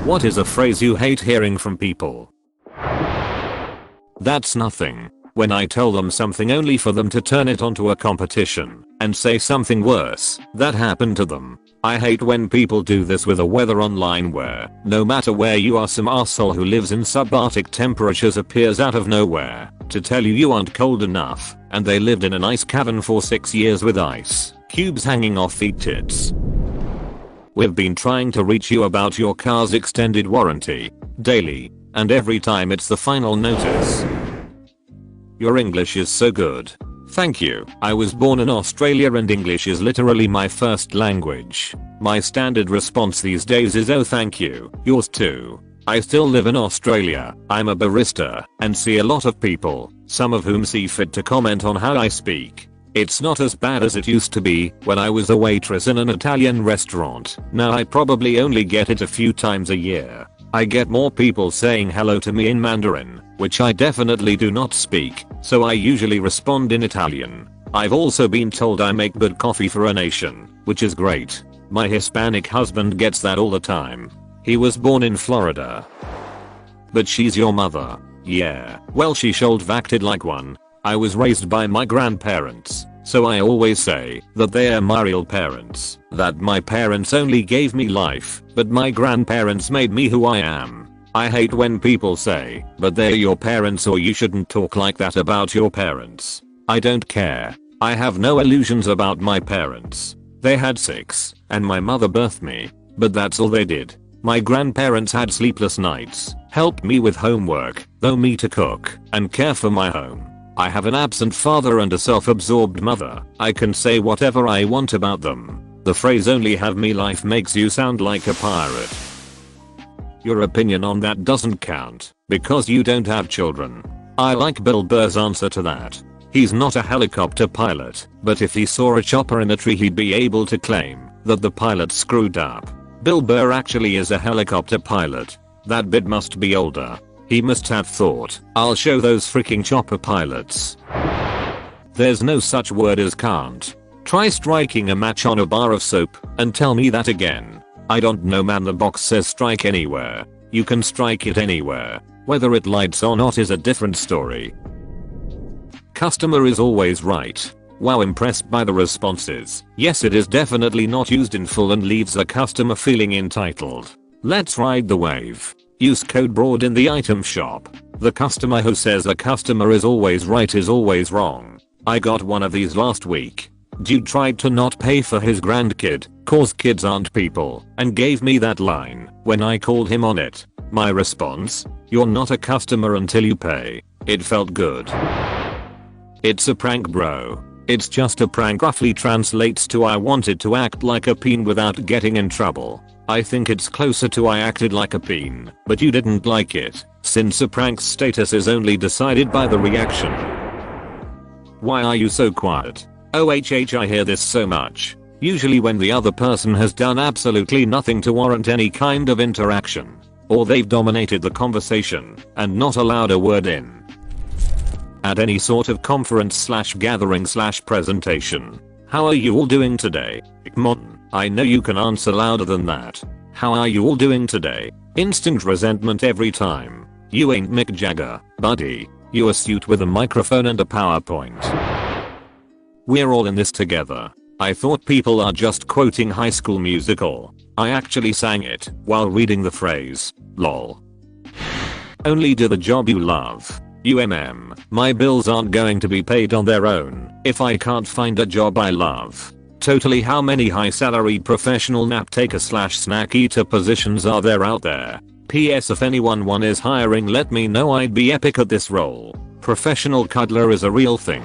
What is a phrase you hate hearing from people? That's nothing. When I tell them something only for them to turn it onto a competition and say something worse that happened to them. I hate when people do this with the weather online where, no matter where you are, some arsehole who lives in subarctic temperatures appears out of nowhere to tell you aren't cold enough and they lived in an ice cavern for 6 years with ice cubes hanging off their tits. We've been trying to reach you about your car's extended warranty daily, and every time it's the final notice. Your English is so good. Thank you. I was born in Australia and English is literally my first language. My standard response these days is oh thank you, yours too. I still live in Australia. I'm a barista and see a lot of people, some of whom see fit to comment on how I speak. It's not as bad as it used to be when I was a waitress in an Italian restaurant. Now I probably only get it a few times a year. I get more people saying hello to me in Mandarin, which I definitely do not speak, so I usually respond in Italian. I've also been told I make good coffee for a nation, which is great. My Hispanic husband gets that all the time. He was born in Florida. But she's your mother. Yeah, well she should acted like one. I was raised by my grandparents, so I always say that they are my real parents, that my parents only gave me life, but my grandparents made me who I am. I hate when people say, but they're your parents or you shouldn't talk like that about your parents. I don't care. I have no illusions about my parents. They had 6, and my mother birthed me, but that's all they did. My grandparents had sleepless nights, helped me with homework, though me to cook, and care for my home. I have an absent father and a self-absorbed mother. I can say whatever I want about them. The phrase only have me life makes you sound like a pirate. Your opinion on that doesn't count, because you don't have children. I like Bill Burr's answer to that. He's not a helicopter pilot, but if he saw a chopper in a tree he'd be able to claim that the pilot screwed up. Bill Burr actually is a helicopter pilot. That bit must be older. He must have thought, I'll show those freaking chopper pilots. There's no such word as can't. Try striking a match on a bar of soap and tell me that again. I don't know man, the box says strike anywhere. You can strike it anywhere. Whether it lights or not is a different story. Customer is always right. Wow, impressed by the responses. Yes, it is definitely not used in full and leaves the customer feeling entitled. Let's ride the wave. Use code BROAD in the item shop. The customer who says a customer is always right is always wrong. I got one of these last week. Dude tried to not pay for his grandkid, cause kids aren't people, and gave me that line when I called him on it. My response? You're not a customer until you pay. It felt good. It's a prank, bro. It's just a prank roughly translates to I wanted to act like a peen without getting in trouble. I think it's closer to I acted like a peen, but you didn't like it, since a prank's status is only decided by the reaction. Why are you so quiet? OHH, I hear this so much. Usually when the other person has done absolutely nothing to warrant any kind of interaction. Or they've dominated the conversation and not allowed a word in. At any sort of conference/gathering/presentation. How are you all doing today? Come on. I know you can answer louder than that. How are you all doing today? Instant resentment every time. You ain't Mick Jagger, buddy. You a suit with a microphone and a PowerPoint. We're all in this together. I thought people are just quoting High School Musical. I actually sang it while reading the phrase. Lol. Only do the job you love. My bills aren't going to be paid on their own if I can't find a job I love. Totally, how many high salaried professional nap taker/snack eater positions are there out there? PS, if anyone is hiring, let me know, I'd be epic at this role. Professional cuddler is a real thing.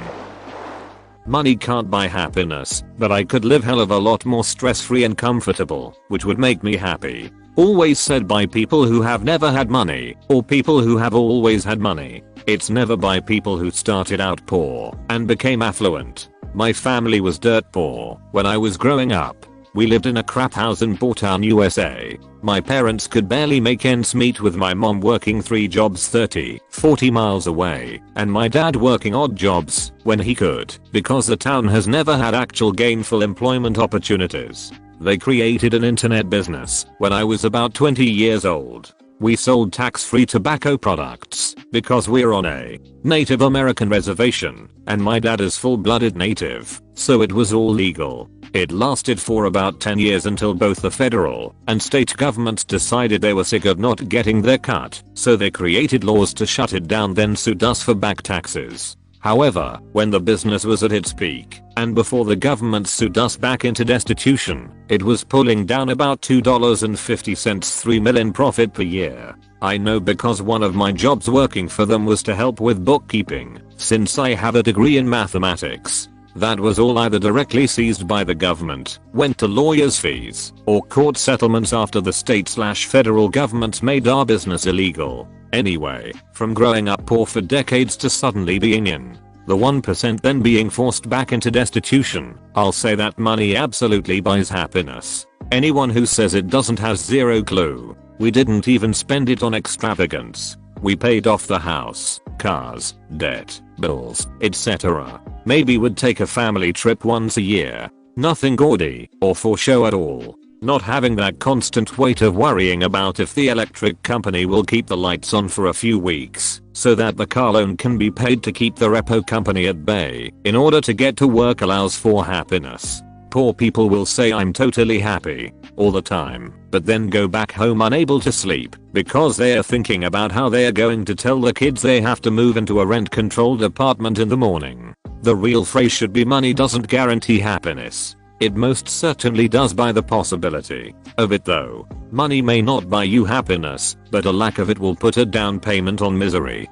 Money can't buy happiness, but I could live hell of a lot more stress-free and comfortable, which would make me happy. Always said by people who have never had money, or people who have always had money. It's never by people who started out poor and became affluent. My family was dirt poor when I was growing up. We lived in a crap house in Boortown, USA. My parents could barely make ends meet with my mom working 3 jobs 30-40 miles away, and my dad working odd jobs when he could, because the town has never had actual gainful employment opportunities. They created an internet business when I was about 20 years old. We sold tax-free tobacco products because we're on a Native American reservation and my dad is full-blooded Native, so it was all legal. It lasted for about 10 years until both the federal and state governments decided they were sick of not getting their cut, so they created laws to shut it down, then sued us for back taxes. However, when the business was at its peak, and before the government sued us back into destitution, it was pulling down about $2.50 $3 million profit per year. I know because one of my jobs working for them was to help with bookkeeping, since I have a degree in mathematics. That was all either directly seized by the government, went to lawyers' fees, or court settlements after the state/federal governments made our business illegal. Anyway, from growing up poor for decades to suddenly being in the 1% then being forced back into destitution, I'll say that money absolutely buys happiness. Anyone who says it doesn't has zero clue. We didn't even spend it on extravagance. We paid off the house, cars, debt, bills, etc. Maybe would take a family trip once a year. Nothing gaudy or for show at all. Not having that constant weight of worrying about if the electric company will keep the lights on for a few weeks so that the car loan can be paid to keep the repo company at bay in order to get to work allows for happiness. Poor people will say I'm totally happy all the time, but then go back home unable to sleep because they are thinking about how they are going to tell the kids they have to move into a rent-controlled apartment in the morning. The real phrase should be money doesn't guarantee happiness. It most certainly does buy the possibility of it though. Money may not buy you happiness, but a lack of it will put a down payment on misery.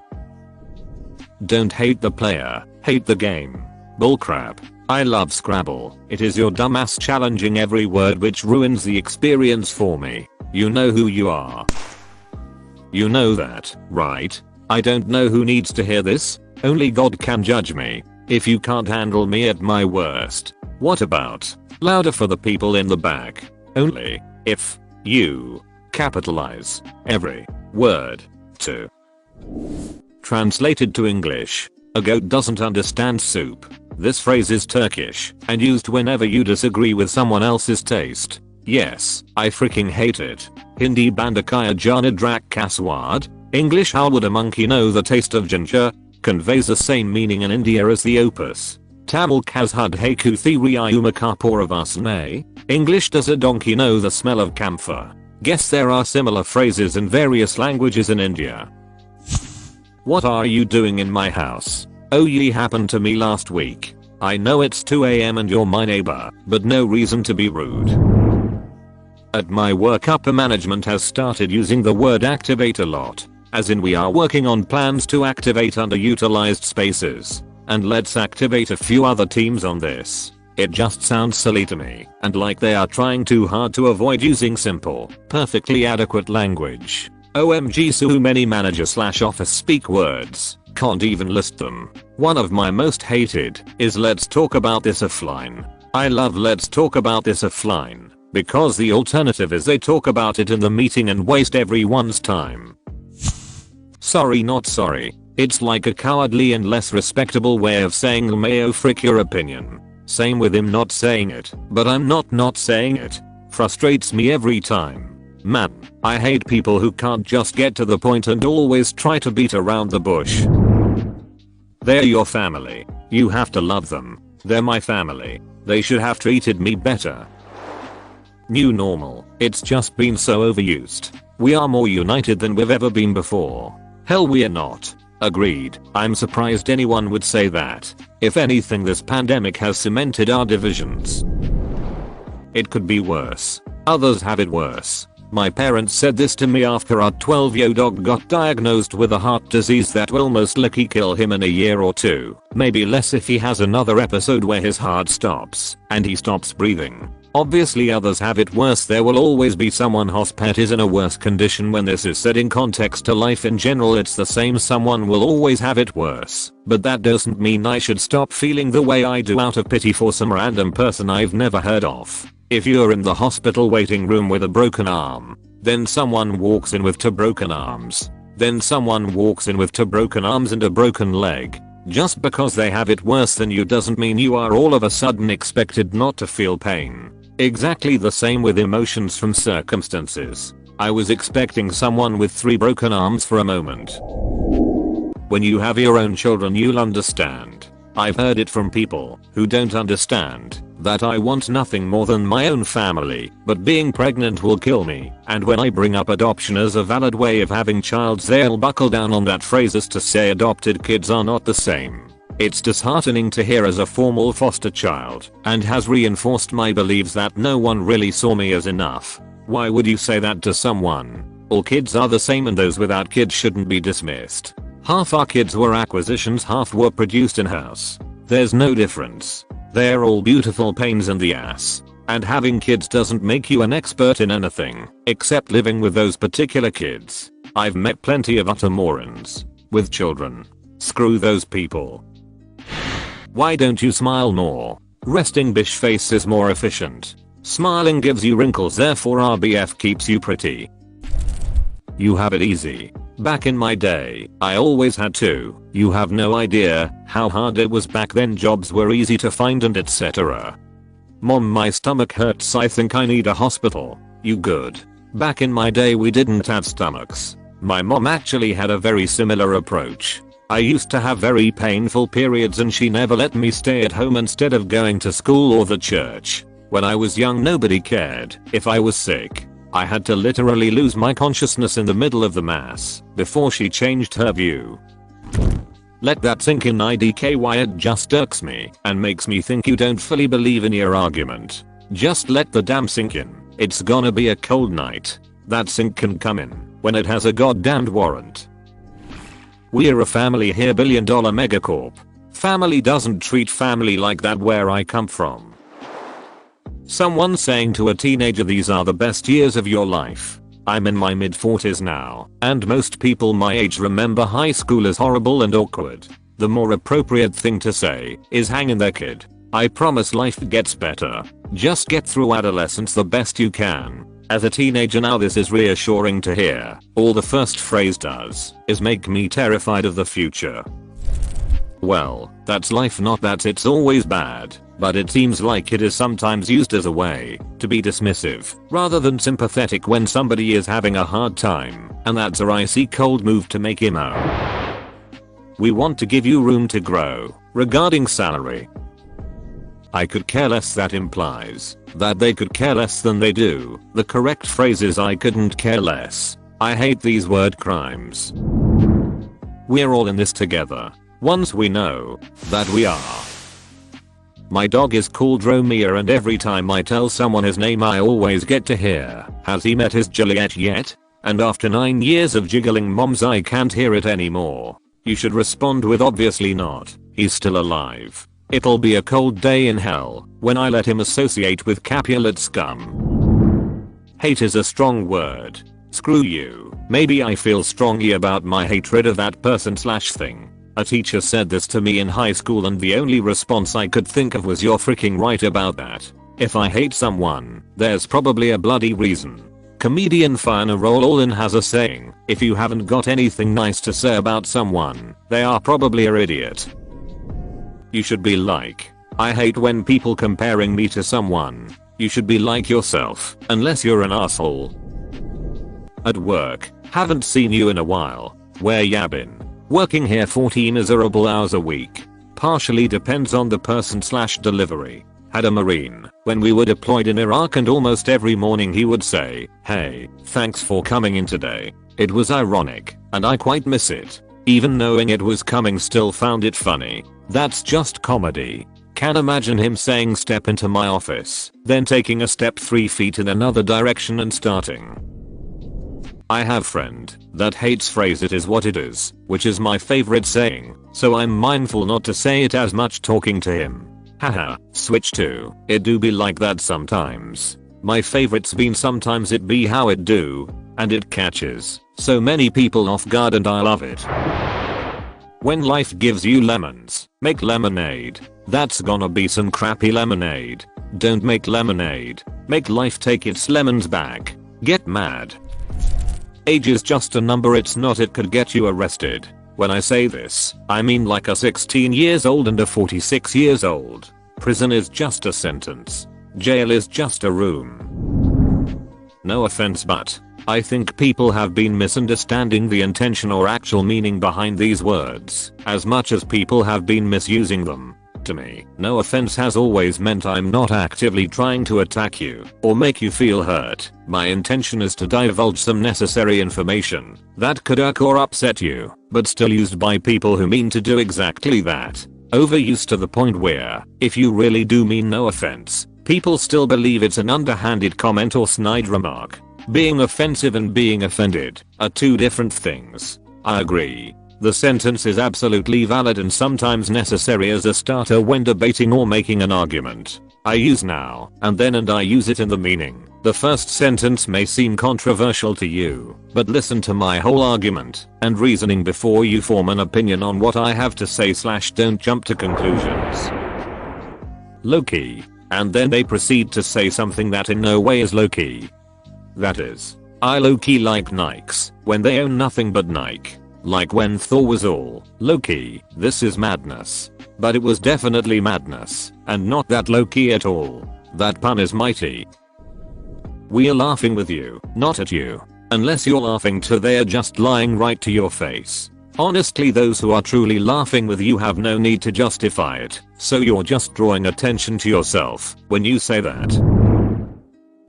Don't hate the player, hate the game. Bullcrap. I love Scrabble. It is your dumbass challenging every word which ruins the experience for me. You know who you are. You know that, right? I don't know who needs to hear this. Only God can judge me. If you can't handle me at my worst. What about louder for the people in the back? Only if you capitalize every word too. Translated to English. A goat doesn't understand soup. This phrase is Turkish and used whenever you disagree with someone else's taste. Yes, I freaking hate it. Hindi bandakaya jana drak kaswad. English how would a monkey know the taste of ginger? Conveys the same meaning in India as the opus. Tamil kazhud heku thiriayuma kapuravasne. English does a donkey know the smell of camphor? Guess there are similar phrases in various languages in India. What are you doing in my house? Oh, ye happened to me last week. I know it's 2 AM and you're my neighbor, but no reason to be rude. At my work upper management has started using the word activate a lot. As in we are working on plans to activate underutilized spaces. And let's activate a few other teams on this. It just sounds silly to me and like they are trying too hard to avoid using simple, perfectly adequate language. OMG, so many manager/office speak words, can't even list them. One of my most hated is let's talk about this offline. I love let's talk about this offline because the alternative is they talk about it in the meeting and waste everyone's time. Sorry not sorry. It's like a cowardly and less respectable way of saying Mayo frick your opinion. Same with him not saying it, but I'm not saying it. Frustrates me every time. Man, I hate people who can't just get to the point and always try to beat around the bush. They're your family. You have to love them. They're my family. They should have treated me better. New normal. It's just been so overused. We are more united than we've ever been before. Hell, we are not. Agreed. I'm surprised anyone would say that. If anything, this pandemic has cemented our divisions. It could be worse. Others have it worse. My parents said this to me after our 12-year-old dog got diagnosed with a heart disease that will most likely kill him in a year or two, maybe less if he has another episode where his heart stops and he stops breathing. Obviously others have it worse. There will always be someone whose pet is in a worse condition. When this is said in context to life in general, it's the same. Someone will always have it worse, but that doesn't mean I should stop feeling the way I do out of pity for some random person I've never heard of. If you're in the hospital waiting room with a broken arm, then someone walks in with two broken arms, then someone walks in with two broken arms and a broken leg. Just because they have it worse than you doesn't mean you are all of a sudden expected not to feel pain. Exactly the same with emotions from circumstances. I was expecting someone with 3 broken arms for a moment. When you have your own children you'll understand. I've heard it from people who don't understand that I want nothing more than my own family, but being pregnant will kill me, and when I bring up adoption as a valid way of having childs they'll buckle down on that phrase as to say adopted kids are not the same. It's disheartening to hear as a formal foster child, and has reinforced my beliefs that no one really saw me as enough. Why would you say that to someone? All kids are the same and those without kids shouldn't be dismissed. Half our kids were acquisitions, half were produced in-house. There's no difference. They're all beautiful pains in the ass. And having kids doesn't make you an expert in anything, except living with those particular kids. I've met plenty of utter morons with children. Screw those people. Why don't you smile more? Resting bitch face is more efficient. Smiling gives you wrinkles, therefore RBF keeps you pretty. You have it easy. Back in my day, I always had to. You have no idea how hard it was back then. Jobs were easy to find and etc. Mom, my stomach hurts, I think I need a hospital. You good? Back in my day we didn't have stomachs. My mom actually had a very similar approach. I used to have very painful periods and she never let me stay at home instead of going to school or the church. When I was young nobody cared if I was sick. I had to literally lose my consciousness in the middle of the mass before she changed her view. Let that sink in, IDKY. It just irks me and makes me think you don't fully believe in your argument. Just let the damn sink in. It's gonna be a cold night. That sink can come in when it has a goddamned warrant. We're a family here, $1 billion megacorp. Family doesn't treat family like that where I come from. Someone saying to a teenager these are the best years of your life. I'm in my mid-40s now, and most people my age remember high school as horrible and awkward. The more appropriate thing to say is hang in there, kid. I promise life gets better. Just get through adolescence the best you can. As a teenager now this is reassuring to hear. All the first phrase does is make me terrified of the future. Well, that's life, not that it's always bad, but it seems like it is sometimes used as a way to be dismissive rather than sympathetic when somebody is having a hard time, and that's a icy cold move to make him out. We want to give you room to grow. Regarding salary, I could care less. That implies that they could care less than they do. The correct phrase is I couldn't care less. I hate these word crimes. We're all in this together. Once we know that we are. My dog is called Romeo and every time I tell someone his name I always get to hear, has he met his Juliet yet? And after 9 years of jiggling moms I can't hear it anymore. You should respond with obviously not. He's still alive. It'll be a cold day in hell when I let him associate with Capulet scum. Hate is a strong word. Screw you. Maybe I feel strongly about my hatred of that person/thing. A teacher said this to me in high school and the only response I could think of was you're freaking right about that. If I hate someone, there's probably a bloody reason. Comedian Fiona Roll-Allin has a saying, if you haven't got anything nice to say about someone, they are probably an idiot. You should be like, I hate when people comparing me to someone. You should be like yourself, unless you're an asshole. At work, haven't seen you in a while. Where ya been? Working here 40 miserable hours a week. Partially depends on the person/delivery. Had a Marine when we were deployed in Iraq and almost every morning he would say, hey, thanks for coming in today. It was ironic, and I quite miss it. Even knowing it was coming still found it funny. That's just comedy. Can imagine him saying step into my office, then taking a step 3 feet in another direction and starting. I have friend that hates phrase it is what it is, which is my favorite saying, so I'm mindful not to say it as much talking to him. Haha, switch to, it do be like that sometimes. My favorite's been sometimes it be how it do, and it catches so many people off guard and I love it. When life gives you lemons, make lemonade. That's gonna be some crappy lemonade. Don't make lemonade. Make life take its lemons back. Get mad. Age is just a number, it's not it could get you arrested. When I say this, I mean like a 16 years old and a 46 years old. Prison is just a sentence. Jail is just a room. No offense, but I think people have been misunderstanding the intention or actual meaning behind these words as much as people have been misusing them. To me, no offense has always meant I'm not actively trying to attack you or make you feel hurt. My intention is to divulge some necessary information that could irk or upset you, but still used by people who mean to do exactly that. Overused to the point where, if you really do mean no offense, people still believe it's an underhanded comment or snide remark. Being offensive and being offended are two different things. I agree. The sentence is absolutely valid and sometimes necessary as a starter when debating or making an argument. I use now and then and I use it in the meaning. The first sentence may seem controversial to you, but listen to my whole argument and reasoning before you form an opinion on what I have to say / don't jump to conclusions. Low-key. And then they proceed to say something that in no way is low-key. That is, I low-key like Nikes when they own nothing but Nike. Like when Thor was all low-key. This is madness. But it was definitely madness, and not that low-key at all. That pun is mighty. We're laughing with you, not at you. Unless you're laughing too, they're just lying right to your face. Honestly, those who are truly laughing with you have no need to justify it, so you're just drawing attention to yourself when you say that.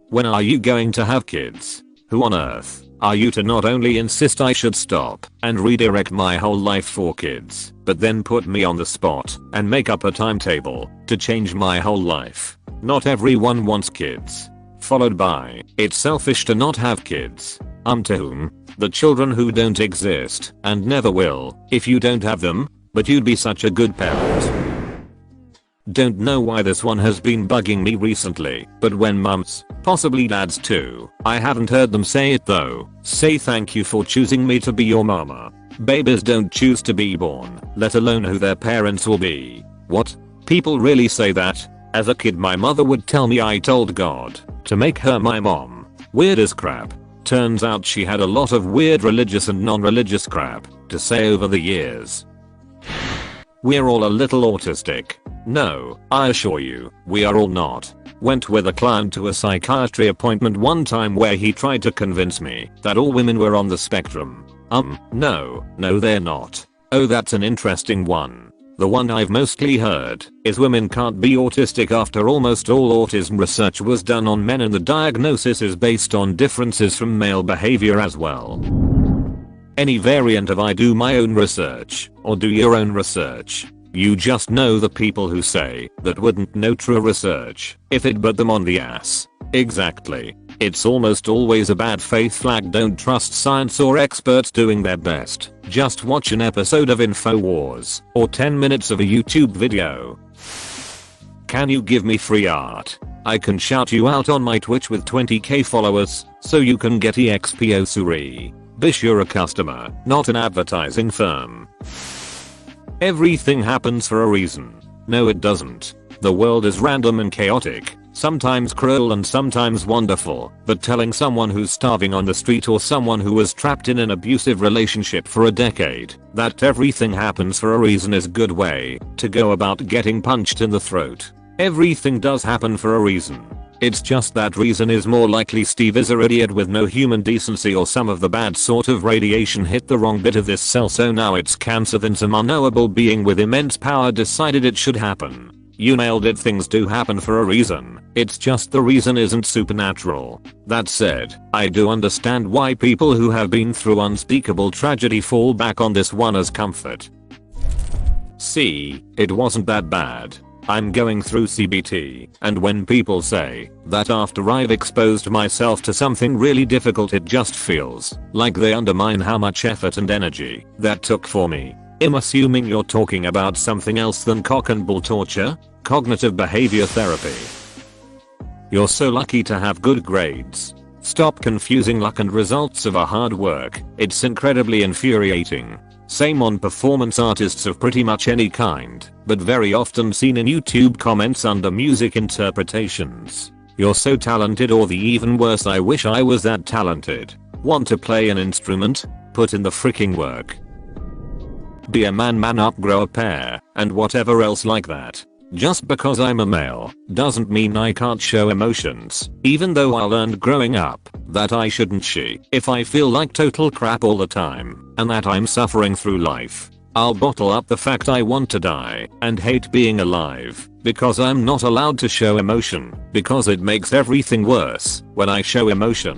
When are you going to have kids? Who on earth are you to not only insist I should stop and redirect my whole life for kids, but then put me on the spot and make up a timetable to change my whole life? Not everyone wants kids. Followed by, it's selfish to not have kids. To whom? The children who don't exist and never will if you don't have them, but you'd be such a good parent. Don't know why this one has been bugging me recently, but when mums, possibly dads too, I haven't heard them say it though, say thank you for choosing me to be your mama. Babies don't choose to be born, let alone who their parents will be. What? People really say that? As a kid my mother would tell me I told God to make her my mom. Weird as crap. Turns out she had a lot of weird religious and non-religious crap to say over the years. We're all a little autistic. No, I assure you, we are all not. Went with a client to a psychiatry appointment one time where he tried to convince me that all women were on the spectrum. No, they're not. Oh, that's an interesting one. The one I've mostly heard is women can't be autistic after almost all autism research was done on men and the diagnosis is based on differences from male behavior as well. Any variant of I do my own research or do your own research. You just know the people who say that wouldn't know true research if it bit them on the ass. Exactly. It's almost always a bad faith flag. Don't trust science or experts doing their best. Just watch an episode of InfoWars or 10 minutes of a YouTube video. Can you give me free art? I can shout you out on my Twitch with 20k followers so you can get EXP Osuri. Bish, you're a customer, not an advertising firm. Everything happens for a reason. No, it doesn't. The world is random and chaotic, sometimes cruel and sometimes wonderful, but telling someone who's starving on the street or someone who was trapped in an abusive relationship for a decade that everything happens for a reason is a good way to go about getting punched in the throat. Everything does happen for a reason. It's just that reason is more likely Steve is an idiot with no human decency or some of the bad sort of radiation hit the wrong bit of this cell, so now it's cancer than some unknowable being with immense power decided it should happen. You nailed it, things do happen for a reason. It's just the reason isn't supernatural. That said, I do understand why people who have been through unspeakable tragedy fall back on this one as comfort. See, it wasn't that bad. I'm going through CBT, and when people say that after I've exposed myself to something really difficult it just feels like they undermine how much effort and energy that took for me. I'm assuming you're talking about something else than cock and bull torture? Cognitive behavior therapy. You're so lucky to have good grades. Stop confusing luck and results of our hard work. It's incredibly infuriating. Same on performance artists of pretty much any kind, but very often seen in YouTube comments under music interpretations. You're so talented, or the even worse, I wish I was that talented. Want to play an instrument? Put in the freaking work. Be a man, man up, grow a pair, and whatever else like that. Just because I'm a male doesn't mean I can't show emotions, even though I learned growing up that I shouldn't. If I feel like total crap all the time and that I'm suffering through life, I'll bottle up the fact I want to die and hate being alive because I'm not allowed to show emotion, because it makes everything worse when I show emotion.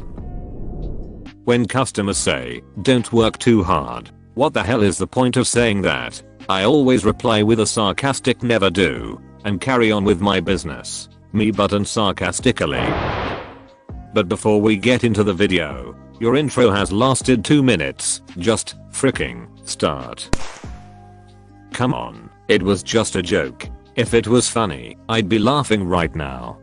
When customers say, "Don't work too hard," what the hell is the point of saying that? I always reply with a sarcastic "never do" and carry on with my business. Me button sarcastically. But before we get into the video, your intro has lasted 2 minutes. Just freaking start. Come on, it was just a joke. If it was funny, I'd be laughing right now.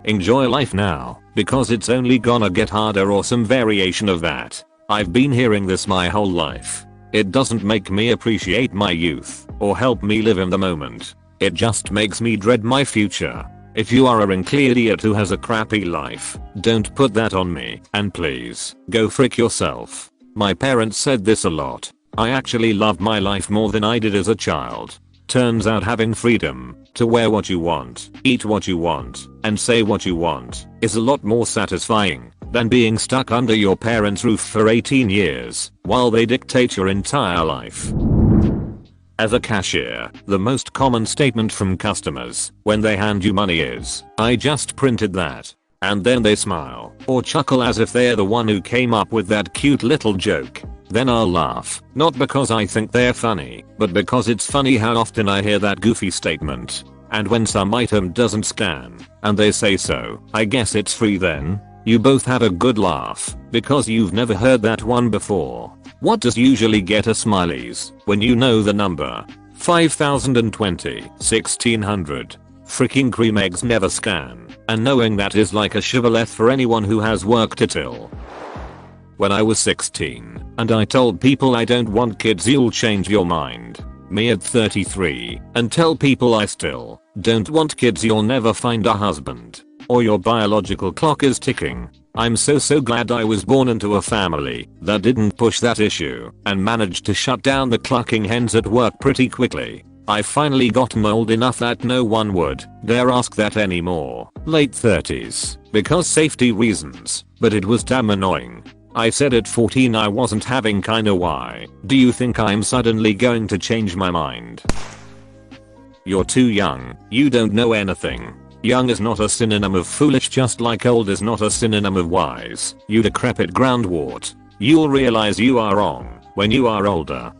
Enjoy life now, because it's only gonna get harder, or some variation of that. I've been hearing this my whole life. It doesn't make me appreciate my youth or help me live in the moment. It just makes me dread my future. If you are a wrinkly idiot who has a crappy life, don't put that on me, and please, go frick yourself. My parents said this a lot. I actually loved my life more than I did as a child. Turns out having freedom to wear what you want, eat what you want, and say what you want is a lot more satisfying than being stuck under your parents' roof for 18 years while they dictate your entire life. As a cashier, the most common statement from customers when they hand you money is, "I just printed that." And then they smile or chuckle as if they're the one who came up with that cute little joke. Then I'll laugh, not because I think they're funny, but because it's funny how often I hear that goofy statement. And when some item doesn't scan, and they say, "So, I guess it's free then," you both have a good laugh, because you've never heard that one before. What does usually get us smileys when you know the number? 5020, 1600. Freaking cream eggs never scan, and knowing that is like a shibboleth for anyone who has worked it ill. When I was 16, and I told people I don't want kids, "You'll change your mind." Me at 33, and tell people I still don't want kids, "You'll never find a husband, or your biological clock is ticking." I'm so glad I was born into a family that didn't push that issue and managed to shut down the clucking hens at work pretty quickly. I've finally gotten old enough that no one would dare ask that anymore. Late 30s, because safety reasons, but it was damn annoying. I said at 14 I wasn't having kinda why. Do you think I'm suddenly going to change my mind? You're too young, you don't know anything. Young is not a synonym of foolish, just like old is not a synonym of wise. You decrepit groundwort. You'll realize you are wrong when you are older.